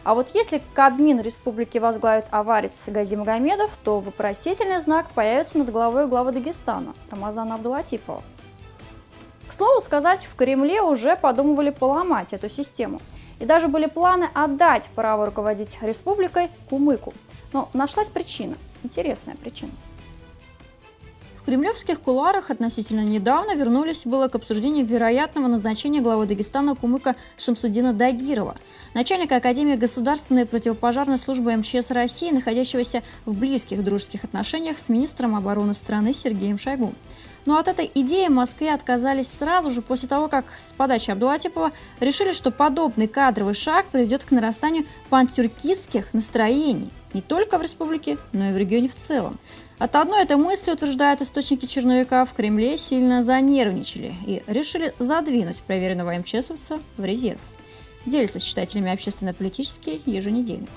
А вот если Кабмин республики возглавит аварец Гази Магомедов, то вопросительный знак появится над головой главы Дагестана Рамазана Абдулатипова. К слову сказать, в Кремле уже подумывали поломать эту систему. И даже были планы отдать право руководить республикой Кумыку. Но нашлась причина, интересная причина. В кремлевских кулуарах относительно недавно вернулись было к обсуждению вероятного назначения главы Дагестана Кумыка Шамсудина Дагирова, начальника Академии государственной противопожарной службы МЧС России, находящегося в близких дружеских отношениях с министром обороны страны Сергеем Шойгу. Но от этой идеи в Москве отказались сразу же после того, как с подачи Абдулатипова решили, что подобный кадровый шаг приведет к нарастанию пантюркистских настроений не только в республике, но и в регионе в целом. От одной этой мысли, утверждают источники черновика, в Кремле сильно занервничали и решили задвинуть проверенного МЧСовца в резерв. Делится с читателями общественно-политический еженедельник.